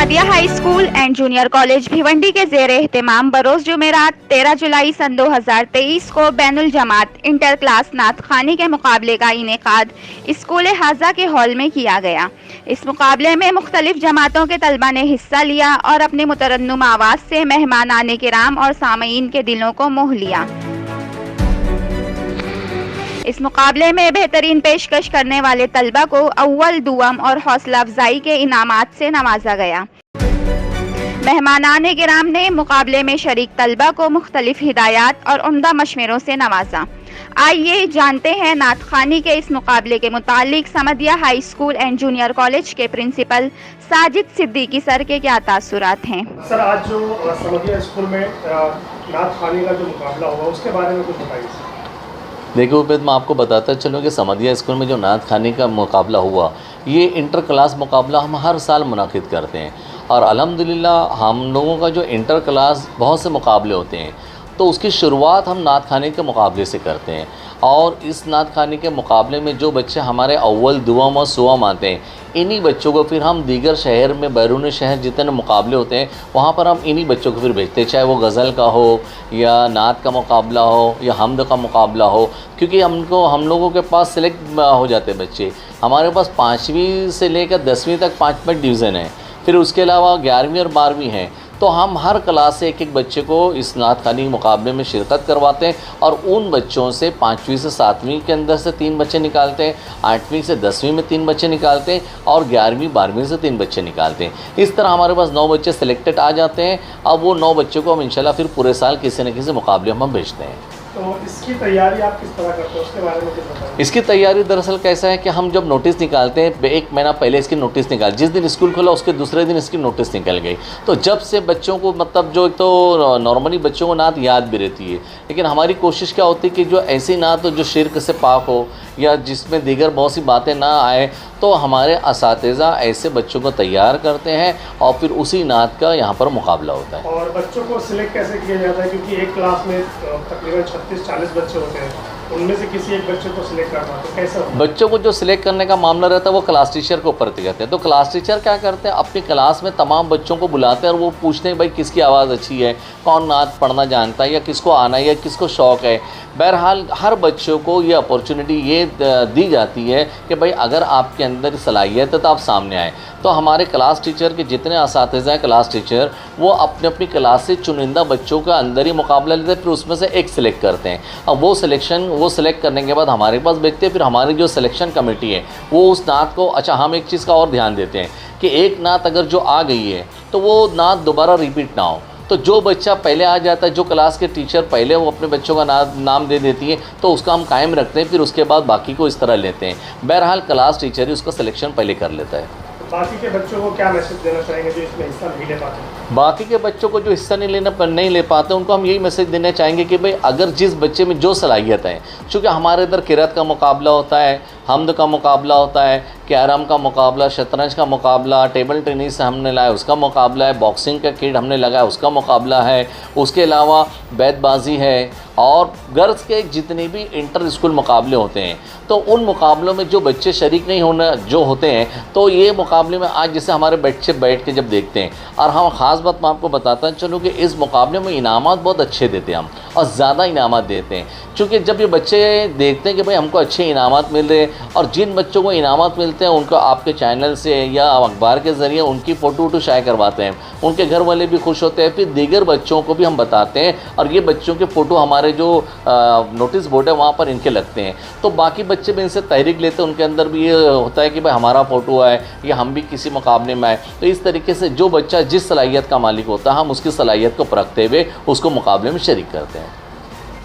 Samdiya high school and junior college Bhiwandi के ज़ेर एहतमाम बरोज़ जुमेरात 13 जुलाई सन 2023 को बैनुल जमात इंटर क्लास नात ख़ानी के मुकाबले का इनेकाद स्कूल हाजा के हॉल में किया गया। इस मुकाबले में मुख्तलिफ जमातों के तलबा ने हिस्सा लिया और अपने मुतरन्नुम आवाज़ से मेहमानाने किराम और सामईन के दिलों को मोह लिया। इस मुकाबले में बेहतरीन पेशकश करने वाले तलबा को अव्वल, दुआम और हौसला अफजाई के इनामात से नवाजा गया। मेहमानाने किराम ने मुकाबले में शरीक तलबा को मुख्तलिफ हिदायत और उम्दा मशवरों से नवाजा। आइए जानते हैं नात ख़ानी के इस मुकाबले के मुतालिक समदिया high school and junior college के प्रिंसिपल साजिद सिद्दीकी सर के क्या तासुरात हैं। सर, आज जो समदिया स्कूल में नात ख़ानी का जो मुकाबला हुआ उसके बारे में कुछ बताइए। देखिए उबैद, मैं आपको बताता चलूँ कि समदिया स्कूल में जो नात ख़ानी का मुकाबला हुआ, ये इंटर क्लास मुकाबला हम हर साल मुनाकिद करते हैं और अल्हम्दुलिल्लाह हम लोगों का जो इंटर क्लास बहुत से मुकाबले होते हैं तो उसकी शुरुआत हम नात ख़ानी के मुकाबले से करते हैं। और इस नात ख़ानी के मुकाबले में जो बच्चे हमारे अव्वल, दुआम और सुआम आते हैं, इन्हीं बच्चों को फिर हम दीगर शहर में, बैरून शहर जितने मुकाबले होते हैं वहाँ पर हम इन्हीं बच्चों को फिर भेजते हैं, चाहे वो गज़ल का हो या नात का मुकाबला हो या हमद का मुकाबला हो, क्योंकि हम लोगों के पास सिलेक्ट हो जाते हैं बच्चे। हमारे पास 5वीं से लेकर 10वीं तक 5 डिवीज़न है, फिर उसके अलावा 11वीं और 12वीं हैं। तो हम हर क्लास से एक बच्चे को इस नात ख़ानी मुकाबले में शिरकत करवाते हैं और उन बच्चों से 5वीं से 7वीं के अंदर से 3 बच्चे निकालते हैं, 8वीं से 10वीं में 3 बच्चे निकालते हैं और 11वीं 12वीं से 3 बच्चे निकालते हैं। इस तरह हमारे पास 9 बच्चे सिलेक्टेड आ जाते हैं। अब वो 9 बच्चों को हम इंशाल्लाह फिर पूरे साल किसी न किसी मुकाबले में हम भेजते हैं। तो इसकी तैयारी आप किस तरह करते हो, उसके बारे में कुछ बताइए। इसकी तैयारी दरअसल कैसा है कि हम जब नोटिस निकालते हैं, 1 महीना पहले इसकी नोटिस निकाल, जिस दिन स्कूल खोला उसके दूसरे दिन इसकी नोटिस निकल गई। तो जब से बच्चों को, मतलब जो एक तो नॉर्मली बच्चों को नात याद भी रहती है, लेकिन हमारी कोशिश क्या होती है कि जो ऐसी नात हो जो शिर्क से पाक हो या जिसमें दीगर बहुत सी बातें ना आए, तो हमारे असातिज़ा ऐसे बच्चों को तैयार करते हैं और फिर उसी नात का यहाँ पर मुकाबला होता है। और बच्चों को सिलेक्ट कैसे किया जाता है, क्योंकि एक क्लास में तकरीबन 36-40 बच्चे होते हैं, उनमें से किसी एक बच्चे को सिलेक्ट करना, तो कैसा होता है? बच्चों को जो सिलेक्ट करने का मामला रहता है वो क्लास टीचर को ऊपर कहते हैं। तो क्लास टीचर क्या करते हैं, अपनी क्लास में तमाम बच्चों को बुलाते हैं और वो पूछते हैं भाई किसकी आवाज़ अच्छी है, कौन नात पढ़ना जानता है या किसको आना है या किसको शौक़ है। बहरहाल हर बच्चों को ये अपॉर्चुनिटी ये दी जाती है कि भाई अगर आपके अंदर सलाहियत है तो आप सामने आएँ। तो हमारे क्लास टीचर के जितने असातिज़ा हैं, क्लास टीचर, वो अपनी अपनी क्लास से चुनिंदा बच्चों का अंदर ही मुकाबला लेते हैं, फिर उसमें से एक सिलेक्ट करते हैं। अब वो सिलेक्ट करने के बाद हमारे पास भेजते हैं। फिर हमारी जो सिलेक्शन कमेटी है वो उस नात को, अच्छा हम एक चीज़ का और ध्यान देते हैं कि एक नात अगर जो आ गई है तो वो नात दोबारा रिपीट ना हो। तो जो बच्चा पहले आ जाता है, जो क्लास के टीचर पहले वो अपने बच्चों का नाम दे देती है, तो उसका हम कायम रखते हैं, फिर उसके बाद बाकी को इस तरह लेते हैं। बहरहाल क्लास टीचर ही उसका सिलेक्शन पहले कर लेता है। बाकी के बच्चों को क्या मैसेज देना चाहेंगे जो इसमें हिस्सा नहीं ले पाते हैं? बाकी के बच्चों को जो हिस्सा नहीं ले पाते, उनको हम यही मैसेज देना चाहेंगे कि भाई अगर जिस बच्चे में जो सलाहियत है, चूँकि हमारे इधर किरात का मुकाबला होता है, हमद का मुकाबला होता है, कैरम का मुकाबला, शतरंज का मुकाबला, टेबल टेनिस हमने लाया उसका मुकाबला है, बॉक्सिंग का किट हमने लगाया उसका मुकाबला है, उसके अलावा बैतबाजी है और गर्ल्स के जितने भी इंटर स्कूल मुकाबले होते हैं, तो उन मुकाबलों में जो बच्चे शरीक नहीं होते हैं, तो ये मुकाबले में आज जैसे हमारे बच्चे बैठ के जब देखते हैं, और हम ख़ास बात मैं आपको बताता चलूँ कि इस मुकाबले में इनामात बहुत अच्छे देते हैं हम, और ज़्यादा इनामात देते हैं। चूँकि जब ये बच्चे देखते हैं कि भाई हमको अच्छे इनामात मिल रहे हैं, और जिन बच्चों को इनामात मिलते हैं उनको आपके चैनल से या अखबार के ज़रिए उनकी फ़ोटो शाया करवाते हैं, उनके घर वाले भी खुश होते हैं, फिर दीगर बच्चों को भी हम बताते हैं, और ये बच्चों के फ़ोटो हमारे जो नोटिस बोर्ड है वहाँ पर इनके लगते हैं। तो बाकी बच्चे भी इनसे तहरीक लेते हैं, उनके अंदर भी ये होता है कि भाई हमारा फ़ोटो है या हम भी किसी मुकाबले में आए। तो इस तरीके से जो बच्चा जिस सलाहियत का मालिक होता है, हम उसकी सलाहियत को परखते हुए उसको मुकाबले में शरीक करते हैं।